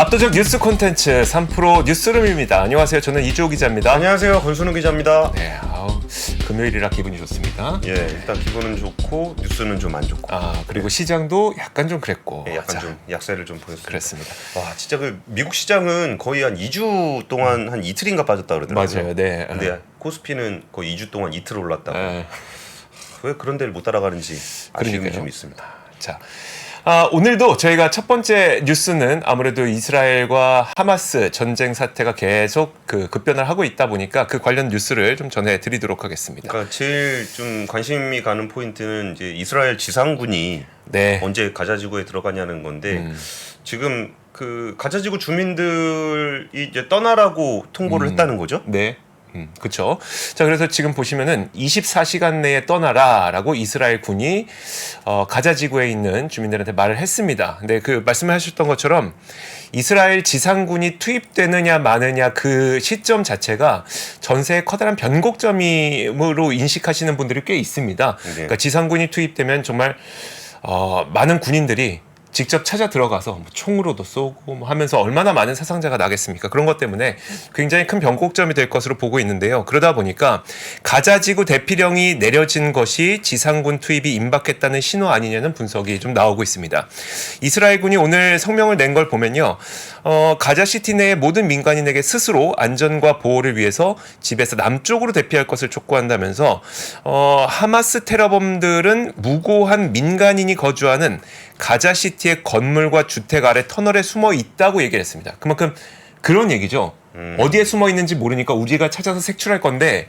압도적 뉴스 콘텐츠 3프로 뉴스룸입니다. 안녕하세요. 저는 이주호 기자입니다. 안녕하세요. 권순우 기자입니다. 네, 금요일이라 기분이 좋습니다. 예, 일단 기분은 좋고 뉴스는 좀 안 좋고. 그리고 시장도 약간 좀 그랬고. 예, 약간 좀 약세를 좀 보였습니다. 그랬습니다. 와, 진짜 그 미국 시장은 거의 한 2주 동안 한 이틀인가 빠졌다 그러더라고요. 맞아요. 네. 근데 코스피는 거의 2주 동안 이틀 올랐다고. 네. 왜 그런 데를 못 따라가는지 아쉬움이 그러니까요. 좀 있습니다. 자, 오늘도 저희가 첫 번째 뉴스는 아무래도 이스라엘과 하마스 전쟁 사태가 계속 급변을 하고 있다 보니까 그 관련 뉴스를 좀 전해드리도록 하겠습니다. 그러니까 제일 좀 관심이 가는 포인트는 이제 이스라엘 지상군이 네. 언제 가자지구에 들어가냐는 건데 지금 그 가자지구 주민들이 이제 떠나라고 통보를 했다는 거죠? 네. 그렇죠. 자, 그래서 지금 보시면은 24시간 내에 떠나라라고 이스라엘 군이 가자 지구에 있는 주민들한테 말을 했습니다. 근데 그 말씀하셨던 것처럼 이스라엘 지상군이 투입되느냐 마느냐 그 시점 자체가 전세의 커다란 변곡점으로 인식하시는 분들이 꽤 있습니다. 네. 그러니까 지상군이 투입되면 정말 많은 군인들이 직접 찾아 들어가서 총으로도 쏘고 하면서 얼마나 많은 사상자가 나겠습니까? 그런 것 때문에 굉장히 큰 변곡점이 될 것으로 보고 있는데요. 그러다 보니까 가자지구 대피령이 내려진 것이 지상군 투입이 임박했다는 신호 아니냐는 분석이 좀 나오고 있습니다. 이스라엘군이 오늘 성명을 낸 걸 보면요. 가자시티 내의 모든 민간인에게 스스로 안전과 보호를 위해서 집에서 남쪽으로 대피할 것을 촉구한다면서 하마스 테러범들은 무고한 민간인이 거주하는 가자시티의 건물과 주택 아래 터널에 숨어 있다고 얘기를 했습니다. 그만큼 그런 얘기죠. 어디에 숨어 있는지 모르니까 우리가 찾아서 색출할 건데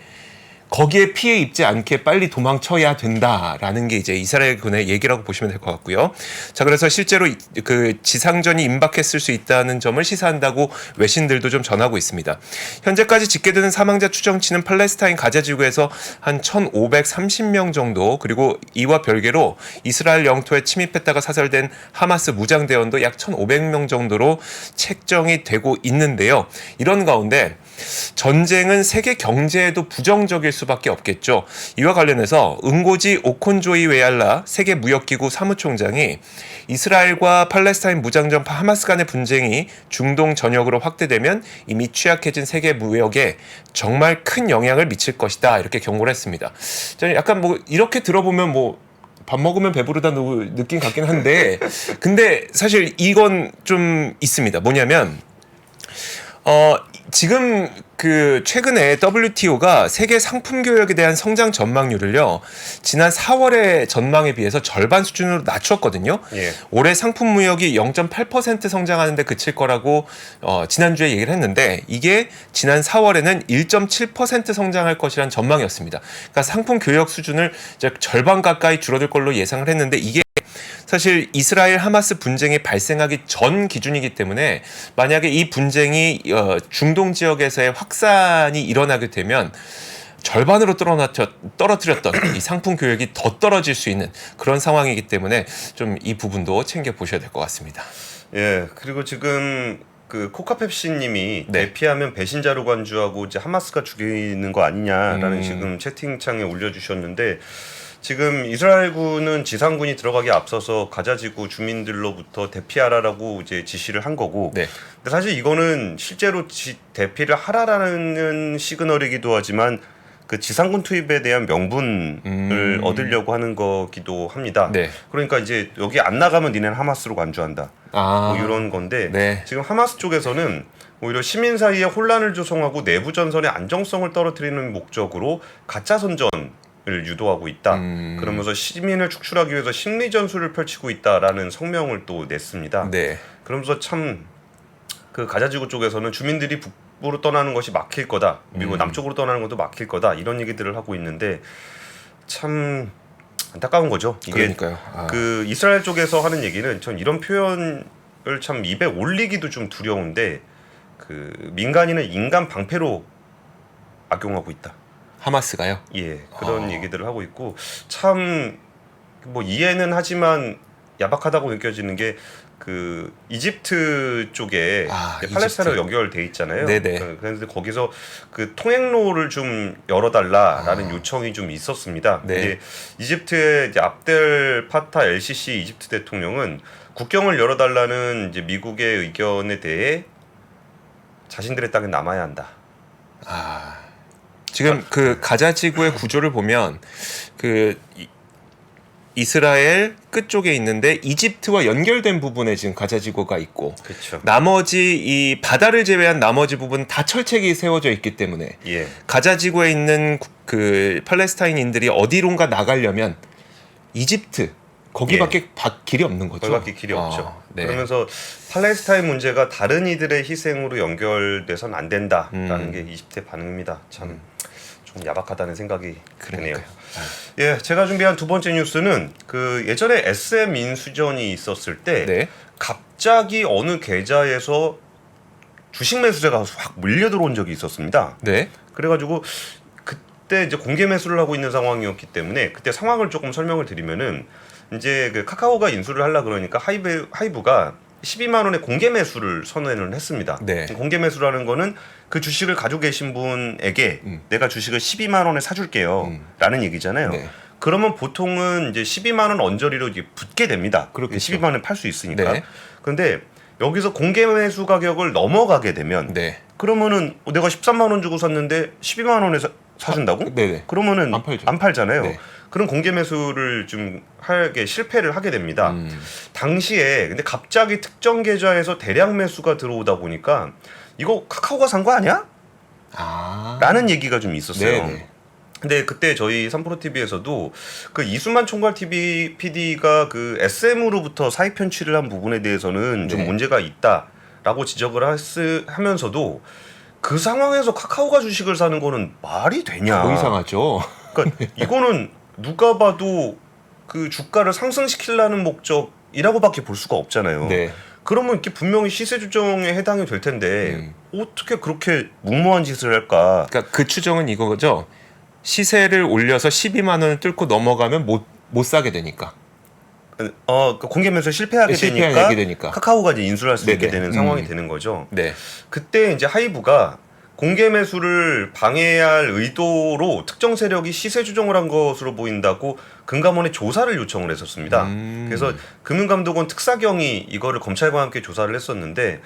거기에 피해 입지 않게 빨리 도망쳐야 된다라는 게 이제 이스라엘군의 얘기라고 보시면 될 것 같고요. 자, 그래서 실제로 그 지상전이 임박했을 수 있다는 점을 시사한다고 외신들도 좀 전하고 있습니다. 현재까지 집계되는 사망자 추정치는 팔레스타인 가자지구에서 한 1,530명 정도, 그리고 이와 별개로 이스라엘 영토에 침입했다가 사살된 하마스 무장대원도 약 1,500명 정도로 책정이 되고 있는데요. 이런 가운데 전쟁은 세계 경제에도 부정적일 수밖에 없겠죠. 이와 관련해서 응고지 오콘조이 웨알라 세계무역기구 사무총장이 이스라엘과 팔레스타인 무장정파 하마스 간의 분쟁이 중동 전역으로 확대되면 이미 취약해진 세계 무역에 정말 큰 영향을 미칠 것이다, 이렇게 경고를 했습니다. 저는 약간 이렇게 들어보면 밥 먹으면 배부르다는 느낌 같긴 한데 근데 사실 이건 좀 있습니다. 뭐냐면 지금 최근에 WTO가 세계 상품 교역에 대한 성장 전망률을요, 지난 4월의 전망에 비해서 절반 수준으로 낮췄거든요. 예. 올해 상품 무역이 0.8% 성장하는데 그칠 거라고 지난주에 얘기를 했는데 이게 지난 4월에는 1.7% 성장할 것이라는 전망이었습니다. 그러니까 상품 교역 수준을 이제 절반 가까이 줄어들 걸로 예상을 했는데 이게 사실 이스라엘 하마스 분쟁이 발생하기 전 기준이기 때문에 만약에 이 분쟁이 중동 지역에서의 확산이 일어나게 되면 절반으로 떨어뜨렸던 이 상품 교역이 더 떨어질 수 있는 그런 상황이기 때문에 좀 이 부분도 챙겨 보셔야 될 것 같습니다. 예, 그리고 지금 그 코카펩시님이 네. 대피하면 배신자로 간주하고 이제 하마스가 죽이는 거 아니냐라는 지금 채팅창에 올려주셨는데, 지금 이스라엘군은 지상군이 들어가기 앞서서 가자지구 주민들로부터 대피하라라고 이제 지시를 한 거고, 네. 근데 사실 이거는 실제로 대피를 하라라는 시그널이기도 하지만 그 지상군 투입에 대한 명분을 얻으려고 하는 거기도 합니다. 네. 그러니까 이제 여기 안 나가면 니네는 하마스로 간주한다. 이런 건데, 네. 지금 하마스 쪽에서는 오히려 시민 사이에 혼란을 조성하고 내부 전선의 안정성을 떨어뜨리는 목적으로 가짜 선전을 유도하고 있다. 그러면서 시민을 축출하기 위해서 심리 전술을 펼치고 있다라는 성명을 또 냈습니다. 네. 그러면서 참 그 가자지구 쪽에서는 주민들이 북부로 떠나는 것이 막힐 거다, 그리고 남쪽으로 떠나는 것도 막힐 거다, 이런 얘기들을 하고 있는데 참 안타까운 거죠. 이게 그러니까요. 그 이스라엘 쪽에서 하는 얘기는 전 이런 표현을 참 입에 올리기도 좀 두려운데, 그 민간인은 인간 방패로 악용하고 있다. 하마스가요? 예, 그런 얘기들을 하고 있고, 참 이해는 하지만 야박하다고 느껴지는 게, 그 이집트 쪽에 이집트. 팔레스타인으로 연결돼 있잖아요. 네네. 그래서 거기서 그 통행로를 좀 열어달라라는 요청이 좀 있었습니다. 네. 이제 이집트의 이제 압델 파타 LCC 이집트 대통령은 국경을 열어달라는 이제 미국의 의견에 대해 자신들의 땅에 남아야 한다. 지금 그 가자 지구의 구조를 보면 그 이스라엘 끝쪽에 있는데 이집트와 연결된 부분에 지금 가자 지구가 있고 그렇죠. 나머지 이 바다를 제외한 나머지 부분 다 철책이 세워져 있기 때문에 예. 가자 지구에 있는 그 팔레스타인인들이 어디론가 나가려면 이집트 거기밖에 길이 없는 거죠. 거기밖에 길이 없죠. 네. 그러면서 팔레스타인 문제가 다른 이들의 희생으로 연결돼서는 안 된다라는 게 이집트의 반응입니다. 참 좀 야박하다는 생각이 드네요. 예, 제가 준비한 두 번째 뉴스는 그 예전에 SM 인수전이 있었을 때 네. 갑자기 어느 계좌에서 주식 매수세가 확 밀려 들어온 적이 있었습니다. 네. 그래가지고 그때 이제 공개 매수를 하고 있는 상황이었기 때문에 그때 상황을 조금 설명을 드리면은 이제 그 카카오가 인수를 하려 그러니까 하이브가 12만 원의 공개 매수를 선언을 했습니다. 네. 공개 매수라는 거는 그 주식을 가지고 계신 분에게 내가 주식을 12만 원에 사줄게요 라는 얘기잖아요. 네. 그러면 보통은 이제 12만 원 언저리로 이제 붙게 됩니다. 그렇겠죠. 12만 원에 팔 수 있으니까. 네. 그런데 여기서 공개 매수 가격을 넘어가게 되면 네. 그러면은 내가 13만 원 주고 샀는데 12만 원에 사준다고? 네네. 그러면은 안 팔죠. 잖아요. 네. 그런 공개 매수를 좀 하게 실패를 하게 됩니다. 당시에 근데 갑자기 특정 계좌에서 대량 매수가 들어오다 보니까 이거 카카오가 산 거 아니야? 라는 얘기가 좀 있었어요. 네네. 근데 그때 저희 3프로 TV에서도 그 이수만 총괄 TV PD가 그 SM으로부터 사익 편취를 한 부분에 대해서는 좀 네. 문제가 있다라고 지적을 하면서도 그 상황에서 카카오가 주식을 사는 거는 말이 되냐? 더 이상하죠. 그러니까 이거는 누가 봐도 그 주가를 상승시키려는 목적이라고밖에 볼 수가 없잖아요. 네. 그러면 이게 분명히 시세 조정에 해당이 될 텐데 어떻게 그렇게 무모한 짓을 할까? 그러니까 그 추정은 이거죠. 시세를 올려서 12만 원을 뚫고 넘어가면 못 사게 되니까. 그 공개 매수에 실패하게 되니까 카카오가 이제 인수를 할 수 있게 되는 상황이 되는 거죠. 네. 그때 이제 하이브가 공개 매수를 방해할 의도로 특정 세력이 시세 조정을 한 것으로 보인다고 금감원에 조사를 요청을 했었습니다. 그래서 금융감독원 특사경이 이거를 검찰과 함께 조사를 했었는데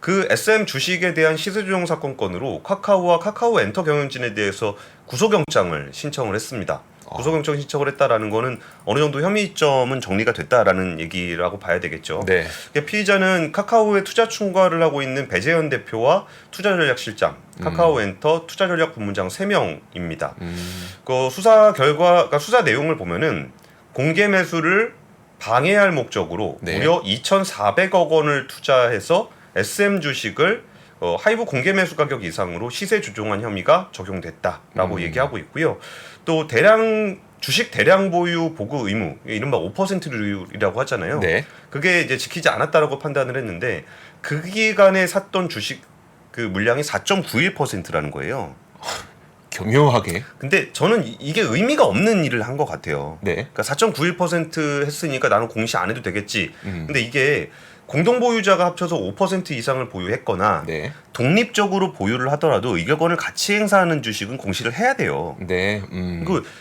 그 SM 주식에 대한 시세 조정 사건 건으로 카카오와 카카오 엔터 경영진에 대해서 구속영장을 신청을 했습니다. 구속영장 신청을 했다라는 거는 어느 정도 혐의점은 정리가 됐다라는 얘기라고 봐야 되겠죠. 네. 피의자는 카카오에 투자 총괄을 하고 있는 배재현 대표와 투자전략실장, 카카오엔터 투자전략부문장 3명입니다. 그 수사 결과, 수사 내용을 보면은 공개 매수를 방해할 목적으로 네. 무려 2,400억 원을 투자해서 SM 주식을 하이브 공개 매수 가격 이상으로 시세 조종한 혐의가 적용됐다라고 얘기하고 있고요. 또 주식 대량 보유 보고 의무, 이른바 5%율이라고 하잖아요. 네. 그게 이제 지키지 않았다라고 판단을 했는데 그 기간에 샀던 주식 그 물량이 4.91%라는 거예요. 교묘하게. 근데 저는 이게 의미가 없는 일을 한 것 같아요. 네. 그러니까 4.91% 했으니까 나는 공시 안 해도 되겠지. 근데 이게 공동 보유자가 합쳐서 5% 이상을 보유했거나 네. 독립적으로 보유를 하더라도 의결권을 같이 행사하는 주식은 공시를 해야 돼요. 네.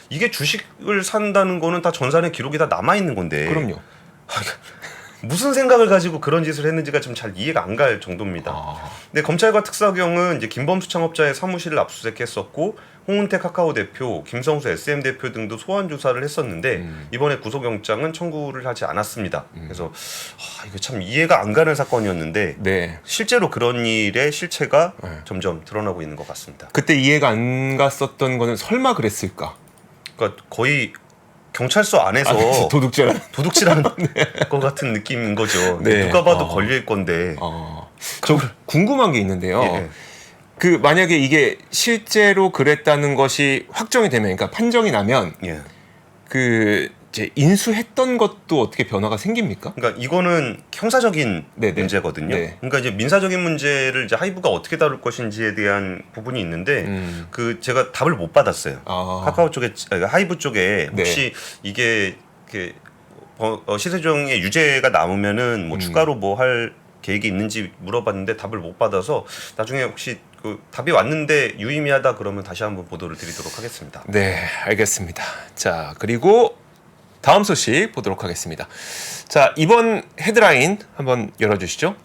이게 주식을 산다는 거는 다 전산의 기록이 다 남아 있는 건데. 그럼요. 무슨 생각을 가지고 그런 짓을 했는지가 좀 잘 이해가 안 갈 정도입니다. 근데 검찰과 특사경은 이제 김범수 창업자의 사무실을 압수수색했었고 홍은태 카카오 대표, 김성수 SM 대표 등도 소환 조사를 했었는데 이번에 구속영장은 청구를 하지 않았습니다. 그래서 이거 참 이해가 안 가는 사건이었는데 네. 실제로 그런 일의 실체가 점점 드러나고 있는 것 같습니다. 그때 이해가 안 갔었던 거는 설마 그랬을까? 그러니까 거의 경찰서 안에서 도둑질하는 것 같은 느낌인 거죠. 네. 누가 봐도 걸릴 건데. 저 궁금한 게 있는데요. 예. 그 만약에 이게 실제로 그랬다는 것이 확정이 되면, 그러니까 판정이 나면 예. 그 이제 인수했던 것도 어떻게 변화가 생깁니까? 그러니까 이거는 형사적인 네네. 문제거든요. 네. 그러니까 이제 민사적인 문제를 이제 하이브가 어떻게 다룰 것인지에 대한 부분이 있는데 그 제가 답을 못 받았어요. 카카오 쪽에 하이브 쪽에 혹시 이게 시세 조정의 유죄가 남으면은 뭐 추가로 뭐 할 계획이 있는지 물어봤는데 답을 못 받아서 나중에 혹시 그 답이 왔는데 유의미하다 그러면 다시 한번 보도를 드리도록 하겠습니다. 네, 알겠습니다. 자, 그리고 다음 소식 보도록 하겠습니다. 자, 이번 헤드라인 한번 열어주시죠.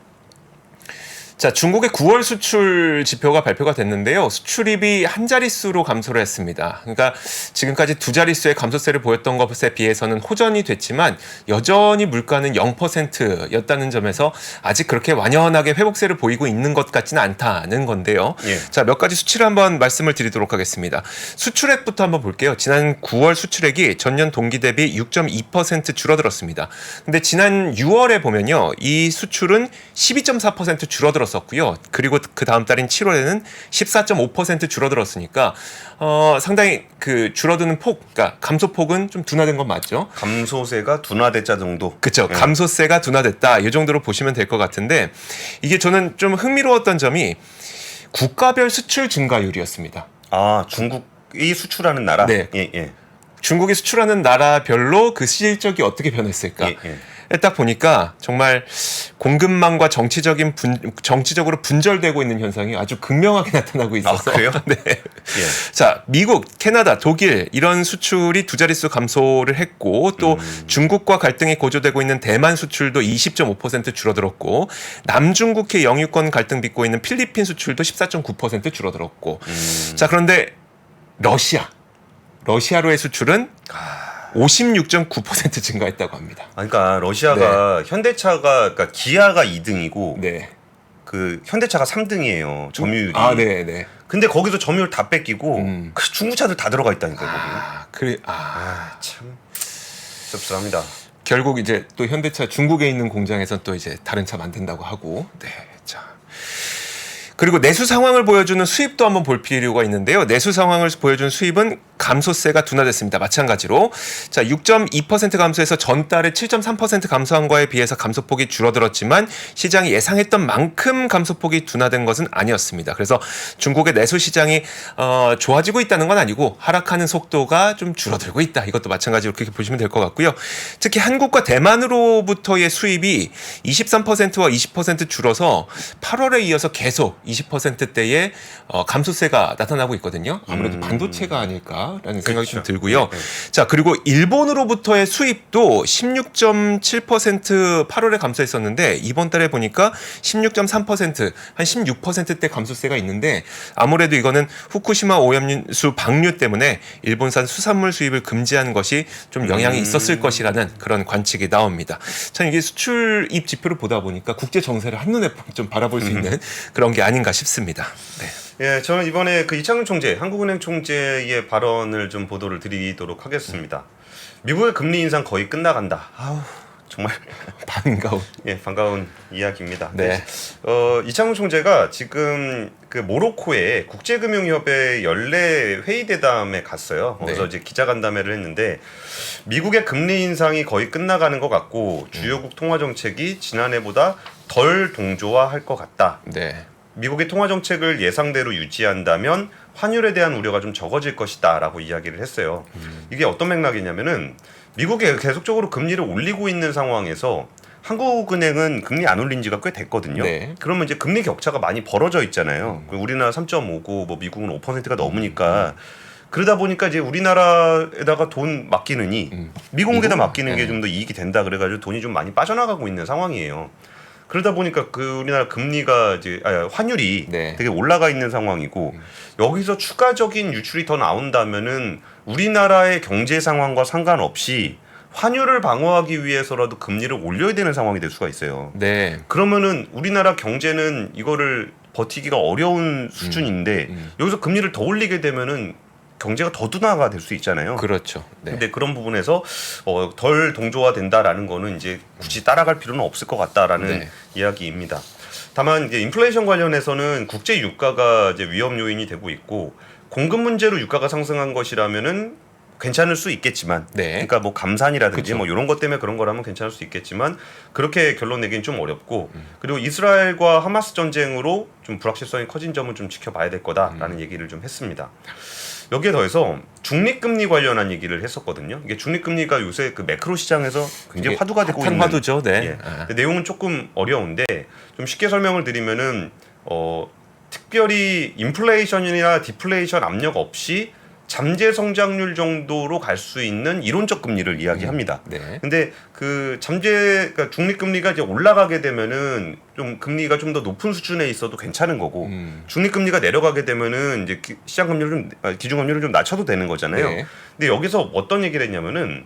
자, 중국의 9월 수출 지표가 발표가 됐는데요. 수출입이 한 자릿수로 감소를 했습니다. 그러니까 지금까지 두 자릿수의 감소세를 보였던 것에 비해서는 호전이 됐지만 여전히 물가는 0%였다는 점에서 아직 그렇게 완연하게 회복세를 보이고 있는 것 같지는 않다는 건데요. 예. 자, 몇 가지 수치를 한번 말씀을 드리도록 하겠습니다. 수출액부터 한번 볼게요. 지난 9월 수출액이 전년 동기 대비 6.2% 줄어들었습니다. 근데 지난 6월에 보면요. 이 수출은 12.4% 줄어들었습니다. 었고요. 그리고 그 다음 달인 7월에는 14.5% 줄어들었으니까 상당히 그 줄어드는 폭, 그러니까 감소폭은 좀 둔화된 건 맞죠? 감소세가 둔화됐자 정도. 그렇죠. 감소세가 둔화됐다. 이 정도로 보시면 될 것 같은데 이게 저는 좀 흥미로웠던 점이 국가별 수출 증가율이었습니다. 아, 중국이 수출하는 나라. 네. 예, 예. 중국이 수출하는 나라별로 그 실적이 어떻게 변했을까? 예, 예. 딱 보니까 정말 공급망과 정치적으로 분절되고 있는 현상이 아주 극명하게 나타나고 있어서. 아, 그래요? 네. 예. 자, 미국, 캐나다, 독일 이런 수출이 두 자릿수 감소를 했고 또 중국과 갈등이 고조되고 있는 대만 수출도 20.5% 줄어들었고 남중국해 영유권 갈등 빚고 있는 필리핀 수출도 14.9% 줄어들었고. 자, 그런데 러시아로의 수출은 56.9% 증가했다고 합니다. 그러니까 러시아가 현대차가 그러니까 기아가 2등이고 네. 그 현대차가 3등이에요. 점유율이. 아, 네, 네. 근데 거기서 점유율 다 뺏기고 그 중국차들 다 들어가 있다니까요. 거기. 참 씁쓸합니다. 결국 이제 또 현대차 중국에 있는 공장에선 또 이제 다른 차 만든다고 하고. 네. 자. 그리고 내수 상황을 보여주는 수입도 한번 볼 필요가 있는데요. 내수 상황을 보여주는 수입은 감소세가 둔화됐습니다. 마찬가지로 자 6.2% 감소해서 전달에 7.3% 감소한 거에 비해서 감소폭이 줄어들었지만 시장이 예상했던 만큼 감소폭이 둔화된 것은 아니었습니다. 그래서 중국의 내수 시장이 좋아지고 있다는 건 아니고 하락하는 속도가 좀 줄어들고 있다. 이것도 마찬가지로 그렇게 보시면 될 것 같고요. 특히 한국과 대만으로부터의 수입이 23%와 20% 줄어서 8월에 이어서 계속 20%대의 감소세가 나타나고 있거든요. 아무래도 반도체가 아닐까라는 생각이 좀 들고요. 네. 자, 그리고 일본으로부터의 수입도 16.7% 8월에 감소했었는데 이번 달에 보니까 16.3% 한 16%대 감소세가 있는데 아무래도 이거는 후쿠시마 오염수 방류 때문에 일본산 수산물 수입을 금지한 것이 좀 영향이 있었을 것이라는 그런 관측이 나옵니다. 참 이게 수출입 지표를 보다 보니까 국제 정세를 한눈에 좀 바라볼 수 있는 그런 게 아닌가 싶습니다. 네. 예, 저는 이번에 그 이창용 총재, 한국은행 총재의 발언을 좀 보도를 드리도록 하겠습니다. 미국의 금리 인상 거의 끝나간다. 아우, 정말 반가운 이야기입니다. 네. 이창용 총재가 지금 그 모로코에 국제금융협회 연례 회의 대담에 갔어요. 거기서 네. 이제 기자간담회를 했는데 미국의 금리 인상이 거의 끝나가는 것 같고 주요국 통화 정책이 지난해보다 덜 동조화할 것 같다. 네. 미국의 통화 정책을 예상대로 유지한다면 환율에 대한 우려가 좀 적어질 것이다라고 이야기를 했어요. 이게 어떤 맥락이냐면은 미국이 계속적으로 금리를 올리고 있는 상황에서 한국은행은 금리 안 올린 지가 꽤 됐거든요. 네. 그러면 이제 금리 격차가 많이 벌어져 있잖아요. 우리나라 3.5고 뭐 미국은 5%가 넘으니까 그러다 보니까 이제 우리나라에다가 돈 맡기느니 미국에다 맡기는 게 좀 더 이익이 된다 그래가지고 돈이 좀 많이 빠져나가고 있는 상황이에요. 그러다 보니까 그 우리나라 금리가 이제 환율이 네. 되게 올라가 있는 상황이고 여기서 추가적인 유출이 더 나온다면은 우리나라의 경제 상황과 상관없이 환율을 방어하기 위해서라도 금리를 올려야 되는 상황이 될 수가 있어요. 네. 그러면은 우리나라 경제는 이거를 버티기가 어려운 수준인데 여기서 금리를 더 올리게 되면은 경제가 더 둔화가 될 수 있잖아요. 그렇죠. 네. 근데 그런 부분에서 덜 동조화된다라는 거는 이제 굳이 따라갈 필요는 없을 것 같다라는 네. 이야기입니다. 다만 이제 인플레이션 관련해서는 국제 유가가 이제 위험 요인이 되고 있고 공급 문제로 유가가 상승한 것이라면은 괜찮을 수 있겠지만, 네. 그러니까 뭐 감산이라든지 그쵸. 뭐 이런 것 때문에 그런 거라면 괜찮을 수 있겠지만 그렇게 결론 내기는 좀 어렵고 그리고 이스라엘과 하마스 전쟁으로 좀 불확실성이 커진 점은 좀 지켜봐야 될 거다라는 얘기를 좀 했습니다. 여기에 더해서 중립금리 관련한 얘기를 했었거든요. 이게 중립금리가 요새 그 매크로 시장에서 굉장히 화두가 되고 핫한 있는 화두죠. 네. 예. 근데 내용은 조금 어려운데 좀 쉽게 설명을 드리면은 특별히 인플레이션이나 디플레이션 압력 없이 잠재 성장률 정도로 갈 수 있는 이론적 금리를 이야기합니다. 네. 근데 그 그러니까 중립 금리가 이제 올라가게 되면은 좀 금리가 좀 더 높은 수준에 있어도 괜찮은 거고 중립 금리가 내려가게 되면은 이제 시장 금리를 기준 금리를 좀 낮춰도 되는 거잖아요. 네. 근데 여기서 어떤 얘기를 했냐면은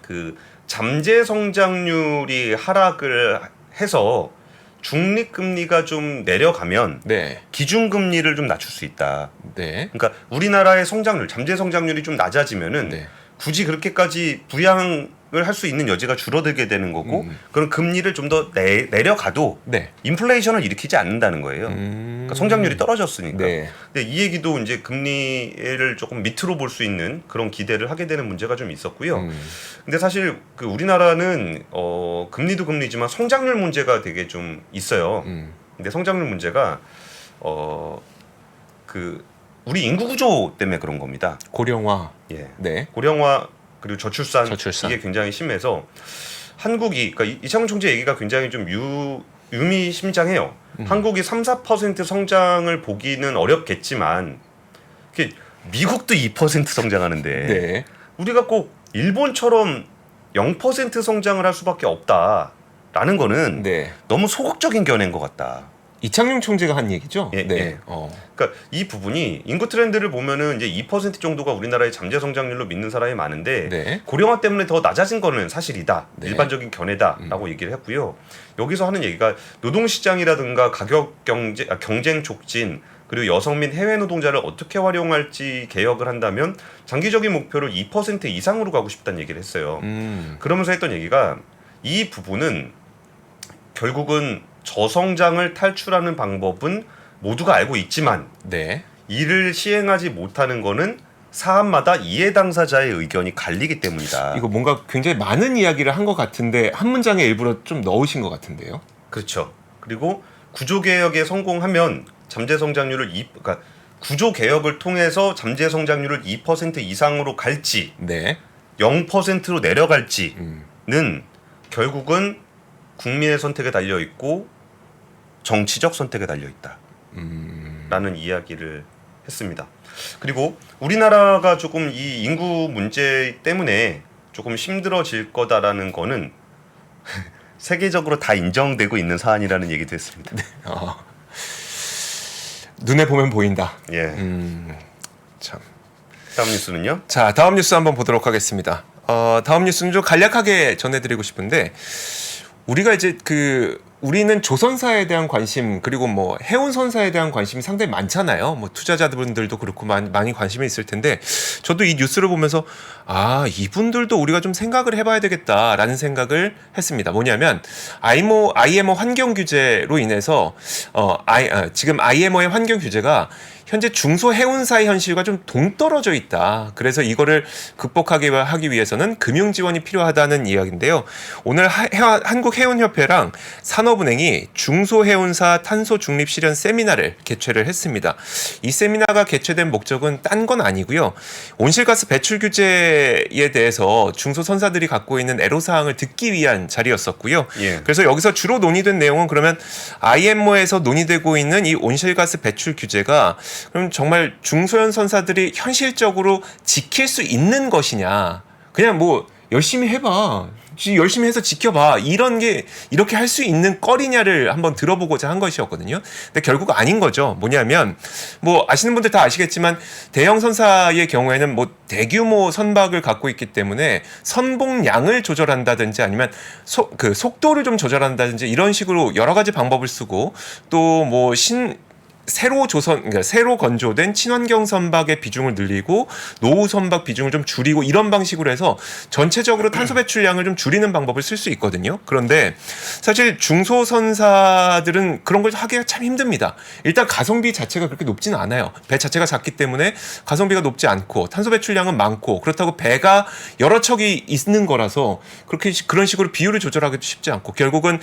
그 잠재 성장률이 하락을 해서 중립 금리가 좀 내려가면 네. 기준 금리를 좀 낮출 수 있다. 네. 그러니까 우리나라의 성장률, 잠재 성장률이 좀 낮아지면은 네. 굳이 그렇게까지 부양을 할 수 있는 여지가 줄어들게 되는 거고 그런 금리를 좀 더 내려가도 네. 인플레이션을 일으키지 않는다는 거예요. 그러니까 성장률이 떨어졌으니까. 네. 근데 이 얘기도 이제 금리를 조금 밑으로 볼 수 있는 그런 기대를 하게 되는 문제가 좀 있었고요. 근데 사실 그 우리나라는 금리도 금리지만 성장률 문제가 되게 좀 있어요. 근데 성장률 문제가 그 우리 인구 구조 때문에 그런 겁니다. 고령화. 예. 네. 고령화 그리고 저출산, 저출산. 이게 굉장히 심해서 한국이 그러니까 이창훈 총재 얘기가 굉장히 좀 유미심장해요. 한국이 3-4% 성장을 보기는 어렵겠지만 미국도 2% 성장하는데 네. 우리가 꼭 일본처럼 0% 성장을 할 수밖에 없다라는 거는 네. 너무 소극적인 견해인 것 같다. 이창용 총재가 한 얘기죠. 예, 네. 예. 그러니까 이 부분이 인구 트렌드를 보면은 이제 2% 정도가 우리나라의 잠재 성장률로 믿는 사람이 많은데 네. 고령화 때문에 더 낮아진 거는 사실이다. 네. 일반적인 견해다라고 얘기를 했고요. 여기서 하는 얘기가 노동시장이라든가 가격 경쟁 촉진 그리고 여성 및 해외 노동자를 어떻게 활용할지 개혁을 한다면 장기적인 목표를 2% 이상으로 가고 싶다는 얘기를 했어요. 그러면서 했던 얘기가 이 부분은 결국은 저성장을 탈출하는 방법은 모두가 알고 있지만 네. 이를 시행하지 못하는 거는 사안마다 이해 당사자의 의견이 갈리기 때문이다. 이거 뭔가 굉장히 많은 이야기를 한 것 같은데 한 문장에 일부러 좀 넣으신 것 같은데요. 그렇죠. 그리고 구조 개혁에 성공하면 잠재 성장률을 그러니까 구조 개혁을 통해서 잠재 성장률을 2% 이상으로 갈지 네. 0%로 내려갈지는 결국은 국민의 선택에 달려 있고 정치적 선택에 달려 있다. 라는 이야기를 했습니다. 그리고 우리나라가 조금 이 인구 문제 때문에 조금 힘들어질 거다라는 거는 세계적으로 다 인정되고 있는 사안이라는 얘기도 했습니다. 눈에 보면 보인다. 예. 참. 다음 뉴스는요? 자, 다음 뉴스 한번 보도록 하겠습니다. 다음 뉴스는 좀 간략하게 전해드리고 싶은데 우리가 이제 우리는 조선사에 대한 관심 그리고 뭐 해운선사에 대한 관심이 상당히 많잖아요. 뭐 투자자분들도 그렇고 많이 관심이 있을 텐데 저도 이 뉴스를 보면서 이분들도 우리가 좀 생각을 해봐야 되겠다라는 생각을 했습니다. 뭐냐면 IMO 환경 규제로 인해서 지금 IMO의 환경 규제가 현재 중소해운사의 현실과 좀 동떨어져 있다. 그래서 이거를 극복하기 위해서는 금융 지원이 필요하다는 이야기인데요. 오늘 한국해운협회랑 산업은행이 중소해운사 탄소 중립 실현 세미나를 개최를 했습니다. 이 세미나가 개최된 목적은 딴 건 아니고요. 온실가스 배출 규제에 대해서 중소선사들이 갖고 있는 애로사항을 듣기 위한 자리였었고요. 예. 그래서 여기서 주로 논의된 내용은 그러면 IMO에서 논의되고 있는 이 온실가스 배출 규제가 그럼 정말 중소형 선사들이 현실적으로 지킬 수 있는 것이냐. 그냥 뭐 열심히 해봐. 열심히 해서 지켜봐. 이렇게 할 수 있는 거리냐를 한번 들어보고자 한 것이었거든요. 근데 결국 아닌 거죠. 뭐냐면 뭐 아시는 분들 다 아시겠지만 대형 선사의 경우에는 뭐 대규모 선박을 갖고 있기 때문에 선봉량을 조절한다든지 아니면 속도를 좀 조절한다든지 이런 식으로 여러 가지 방법을 쓰고 또 뭐 새로 건조된 친환경 선박의 비중을 늘리고 노후 선박 비중을 좀 줄이고 이런 방식으로 해서 전체적으로 탄소 배출량을 좀 줄이는 방법을 쓸 수 있거든요. 그런데 사실 중소선사들은 그런 걸 하기가 참 힘듭니다. 일단 가성비 자체가 그렇게 높지는 않아요. 배 자체가 작기 때문에 가성비가 높지 않고 탄소 배출량은 많고 그렇다고 배가 여러 척이 있는 거라서 그런 식으로 비율을 조절하기도 쉽지 않고 결국은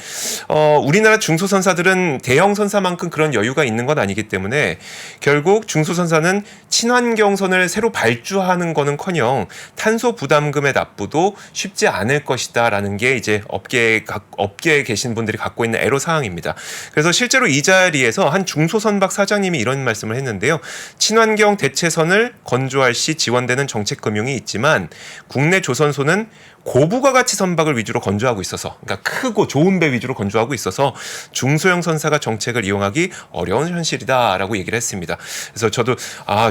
우리나라 중소선사들은 대형 선사만큼 그런 여유가 있는 건 아니기 상황이기 때문에 결국 중소선사는 친환경선을 새로 발주하는 거는커녕 탄소 부담금의 납부도 쉽지 않을 것이다라는 게 이제 업계에 계신 분들이 갖고 있는 애로 사항입니다. 그래서 실제로 이 자리에서 한 중소선박 사장님이 이런 말씀을 했는데요. 친환경 대체선을 건조할 시 지원되는 정책 금융이 있지만 국내 조선소는 고부가 가치 선박을 위주로 건조하고 있어서, 그러니까 크고 좋은 배 위주로 건조하고 있어서 중소형 선사가 정책을 이용하기 어려운 현실이다라고 얘기를 했습니다. 그래서 저도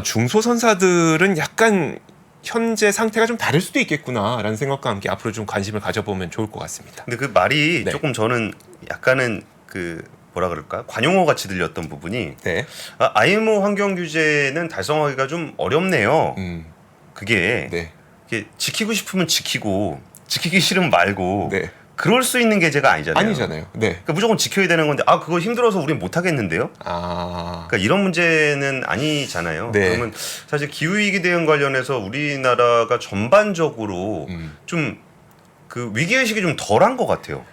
중소선사들은 약간 현재 상태가 좀 다를 수도 있겠구나라는 생각과 함께 앞으로 좀 관심을 가져보면 좋을 것 같습니다. 근데 그 말이 네. 조금 저는 약간은 그 뭐라 그럴까 관용어 같이 들렸던 부분이 네. IMO 환경 규제는 달성하기가 좀 어렵네요. 그게 네. 이게 지키고 싶으면 지키고 지키기 싫으면 말고 네. 그럴 수 있는 계제가 아니잖아요. 아니잖아요. 네. 그러니까 무조건 지켜야 되는 건데 그거 힘들어서 우린 못 하겠는데요. 그러니까 이런 문제는 아니잖아요. 네. 그러면 사실 기후위기 대응 관련해서 우리나라가 전반적으로 좀 그 위기의식이 좀 덜한 것 같아요.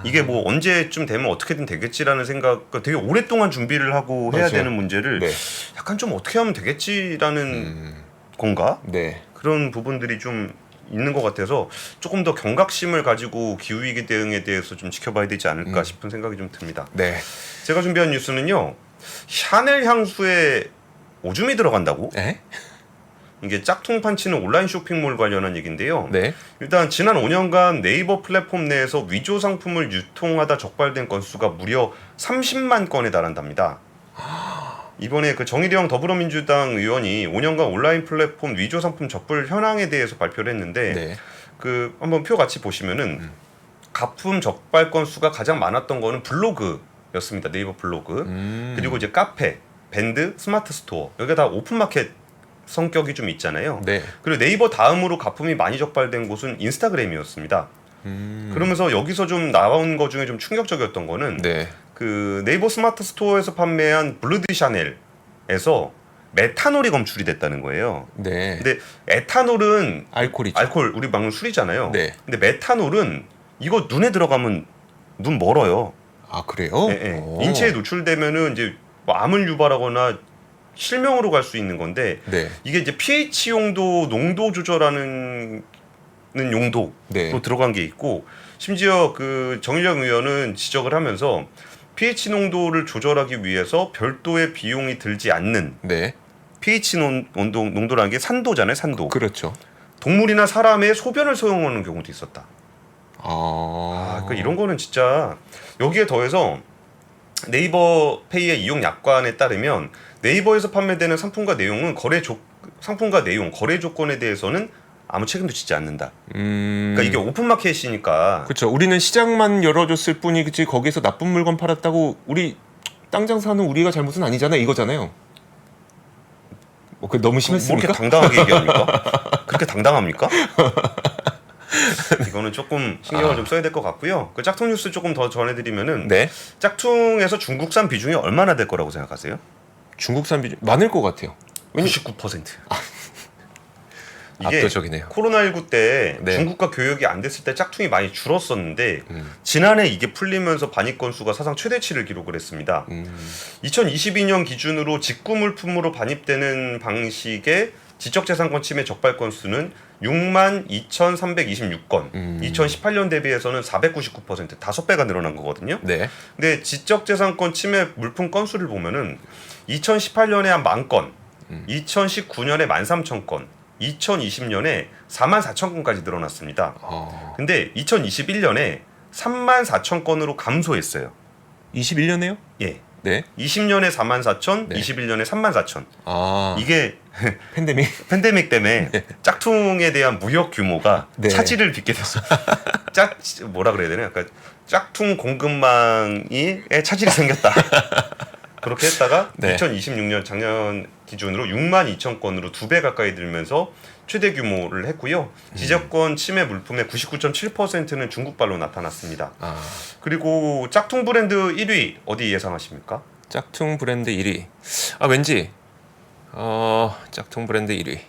이게 뭐 언제쯤 되면 어떻게든 되겠지라는 생각, 되게 오랫동안 준비를 하고 해야 맞아요. 되는 문제를 네. 약간 좀 어떻게 하면 되겠지라는 건가? 네. 그런 부분들이 좀 있는 것 같아서 조금 더 경각심을 가지고 기후위기 대응에 대해서 좀 지켜봐야 되지 않을까 싶은 생각이 좀 듭니다. 네. 제가 준비한 뉴스는요. 샤넬 향수에 오줌이 들어간다고? 에? 이게 짝퉁 판치는 온라인 쇼핑몰 관련한 얘기인데요. 네. 일단 지난 5년간 네이버 플랫폼 내에서 위조 상품을 유통하다 적발된 건수가 무려 30만 건에 달한답니다. 이번에 그 정의대영 더불어민주당 의원이 5년간 온라인 플랫폼 위조 상품 적발 현황에 대해서 발표를 했는데 네. 그 한번 표 같이 보시면은 가품 적발 건수가 가장 많았던 거는 블로그였습니다. 네이버 블로그. 그리고 이제 카페, 밴드, 스마트 스토어. 여기가 다 오픈마켓 성격이 좀 있잖아요. 네. 그리고 네이버 다음으로 가품이 많이 적발된 곳은 인스타그램이었습니다. 그러면서 여기서 좀 나온 거 중에 좀 충격적이었던 거는 네. 그 네이버 스마트 스토어에서 판매한 블루디 샤넬에서 메탄올이 검출이 됐다는 거예요. 네. 근데 에탄올은 알코올이죠. 알코올 우리 방금 술이잖아요. 네. 근데 메탄올은 이거 눈에 들어가면 눈 멀어요. 그래요? 예, 예. 인체에 노출되면은 이제 뭐 암을 유발하거나 실명으로 갈 수 있는 건데 네. 이게 이제 pH 용도 농도 조절하는 용도로 네. 들어간 게 있고 심지어 그 정의정 의원은 지적을 하면서 pH 농도를 조절하기 위해서 별도의 비용이 들지 않는 네. pH 농도라는 게 산도잖아요, 산도. 그렇죠. 동물이나 사람의 소변을 사용하는 경우도 있었다. 그러니까 이런 거는 진짜 여기에 더해서 네이버 페이의 이용 약관에 따르면 네이버에서 판매되는 상품과 내용, 거래 조건에 대해서는 아무 책임도 지지 않는다. 그러니까 이게 오픈마켓이니까. 그렇죠. 우리는 시장만 열어줬을 뿐이지 거기서 나쁜 물건 팔았다고 우리 땅 장사는 우리가 잘못은 아니잖아 이거잖아요. 그 너무 뭐 심했습니까? 이렇게 당당하게 얘기합니까? 그렇게 당당합니까? 이거는 조금 신경을 좀 써야 될 것 같고요. 그 짝퉁 뉴스 조금 더 전해드리면은 네. 짝퉁에서 중국산 비중이 얼마나 될 거라고 생각하세요? 중국산 비중 많을 것 같아요. 99%. 이게 압도적이네요. 코로나19 때 네. 중국과 교역이 안 됐을 때 짝퉁이 많이 줄었었는데 지난해 이게 풀리면서 반입 건수가 사상 최대치를 기록을 했습니다. 2022년 기준으로 직구 물품으로 반입되는 방식의 지적재산권 침해 적발 건수는 62,326건. 2018년 대비해서는 499% 5배가 늘어난 거거든요. 네. 근데 지적재산권 침해 물품 건수를 보면은 2018년에 한 10,000건, 2019년에 13,000건, 2020년에 44,000건까지 늘어났습니다. 근데 2021년에 34,000건으로 감소했어요. 21년에요? 예. 네. 20년에 44,000, 네. 21년에 34,000. 이게 이게 팬데믹 때문에 짝퉁에 대한 무역 규모가 네. 차질을 빚게 됐어. 뭐라 그래야 되나? 약간 짝퉁 공급망에 차질이 생겼다. 그렇게 했다가 네. 2026년 작년 기준으로 62,000건으로 2배 가까이 늘면서 최대 규모를 했고요. 지적권 침해 물품의 99.7%는 중국발로 나타났습니다. 그리고 짝퉁 브랜드 1위 어디 예상하십니까? 짝퉁 브랜드 1위. 왠지 짝퉁 브랜드 1위.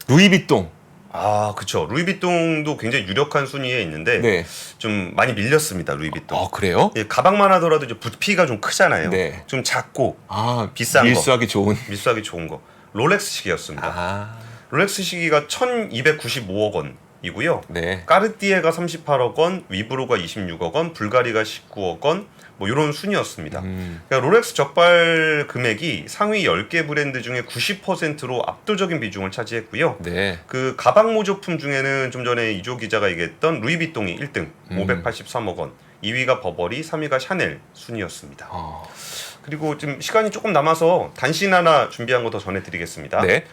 루이비통. 그쵸. 루이비통도 굉장히 유력한 순위에 있는데 네. 좀 많이 밀렸습니다. 루이비통. 그래요? 예, 가방만 하더라도 이제 부피가 좀 크잖아요. 네. 좀 작고 비싼 밀수하기 좋은. 밀수하기 좋은 거. 롤렉스 시계였습니다. 롤렉스 시계가 1,295억 원이고요. 네. 까르띠에가 38억 원, 위브로가 26억 원, 불가리가 19억 원, 뭐 이런 순이었습니다. 그러니까 롤렉스 적발 금액이 상위 10개 브랜드 중에 90%로 압도적인 비중을 차지했고요. 네. 그 가방 모조품 중에는 좀 전에 이조 기자가 얘기했던 루이비통이 1등, 583억 원, 2위가 버버리, 3위가 샤넬 순이었습니다. 그리고 지금 시간이 조금 남아서 단신 하나 준비한 거 더 전해드리겠습니다. 네.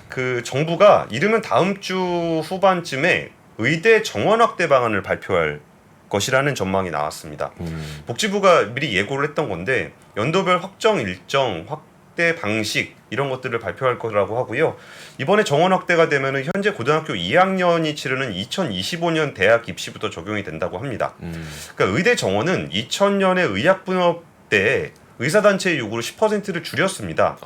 그 정부가 이르면 다음 주 후반쯤에 의대 정원 확대 방안을 발표할 것이라는 전망이 나왔습니다. 복지부가 미리 예고를 했던 건데 연도별 확정 일정, 확대 방식 이런 것들을 발표할 거라고 하고요. 이번에 정원 확대가 되면은 현재 고등학교 2학년이 치르는 2025년 대학 입시부터 적용이 된다고 합니다. 그러니까 의대 정원은 2000년에 의학분업 때 의사단체의 요구로 10%를 줄였습니다.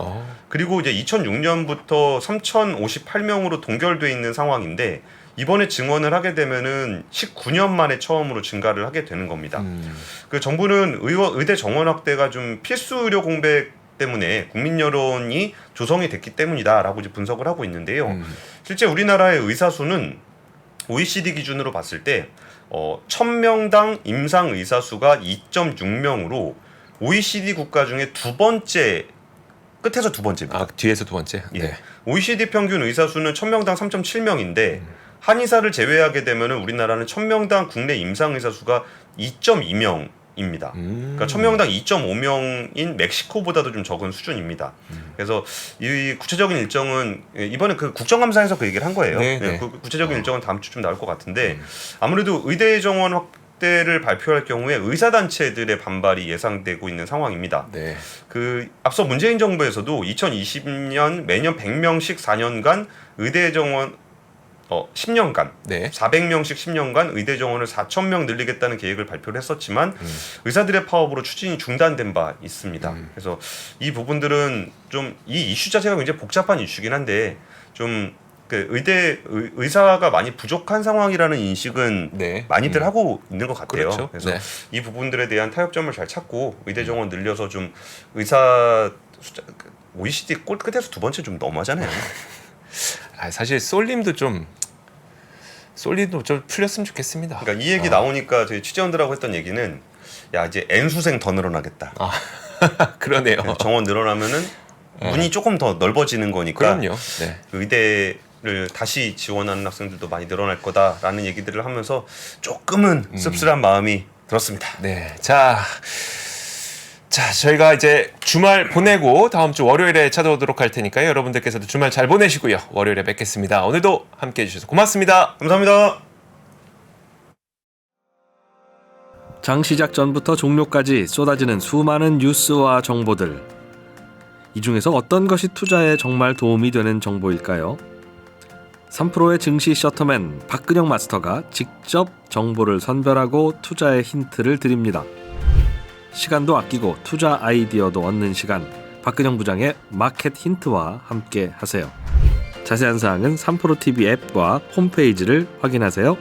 그리고 이제 2006년부터 3,058명으로 동결돼 있는 상황인데 이번에 증원을 하게 되면은 19년 만에 처음으로 증가를 하게 되는 겁니다. 그 정부는 의대 정원 확대가 좀 필수 의료 공백 때문에 국민 여론이 조성이 됐기 때문이다라고 이제 분석을 하고 있는데요. 실제 우리나라의 의사 수는 OECD 기준으로 봤을 때 1,000명당 임상 의사 수가 2.6명으로 OECD 국가 중에 두 번째, 끝에서 두 번째입니다. 뒤에서 두 번째. 예. 네. OECD 평균 의사 수는 1,000명당 3.7명인데 한의사를 제외하게 되면은 우리나라는 1,000명당 국내 임상 의사 수가 2.2명입니다. 그러니까 1,000명당 2.5명인 멕시코보다도 좀 적은 수준입니다. 그래서 이 구체적인 일정은 이번에 그 국정감사에서 그 얘기를 한 거예요. 네, 네. 그 구체적인 일정은 다음 주쯤 나올 것 같은데 아무래도 의대 정원 확대를 발표할 경우에 의사단체들의 반발이 예상되고 있는 상황입니다. 네. 그 앞서 문재인 정부에서도 2020년 매년 100명씩 4년간 의대 정원 10년간 네. 400명씩 10년간 의대 정원을 4,000명 늘리겠다는 계획을 발표를 했었지만 의사들의 파업으로 추진이 중단된 바 있습니다. 그래서 이 부분들은 좀 이 이슈 자체가 굉장히 복잡한 이슈긴 한데 좀 그 의사가 많이 부족한 상황이라는 인식은 네. 많이들 하고 있는 것 같아요. 그렇죠. 그래서 네. 이 부분들에 대한 타협점을 잘 찾고 의대 정원 늘려서 좀 의사 숫자 OECD 꼴 끝에서 두 번째 좀 너무하잖아요. 사실 솔님도 좀 풀렸으면 좋겠습니다. 그러니까 이 얘기 나오니까 저희 취재원들하고 했던 얘기는 야 이제 N수생 더 늘어나겠다. 그러네요. 정원 늘어나면은 문이 조금 더 넓어지는 거니까 그럼요. 네. 의대를 다시 지원하는 학생들도 많이 늘어날 거다라는 얘기들을 하면서 조금은 씁쓸한 마음이 들었습니다. 네. 자, 저희가 이제 주말 보내고 다음 주 월요일에 찾아오도록 할 테니까요. 여러분들께서도 주말 잘 보내시고요. 월요일에 뵙겠습니다. 오늘도 함께 해주셔서 고맙습니다. 감사합니다. 장 시작 전부터 종료까지 쏟아지는 수많은 뉴스와 정보들. 이 중에서 어떤 것이 투자에 정말 도움이 되는 정보일까요? 3프로의 증시 셔터맨 박근영 마스터가 직접 정보를 선별하고 투자의 힌트를 드립니다. 시간도 아끼고 투자 아이디어도 얻는 시간, 박근영 부장의 마켓 힌트와 함께 하세요. 자세한 사항은 3프로TV 앱과 홈페이지를 확인하세요.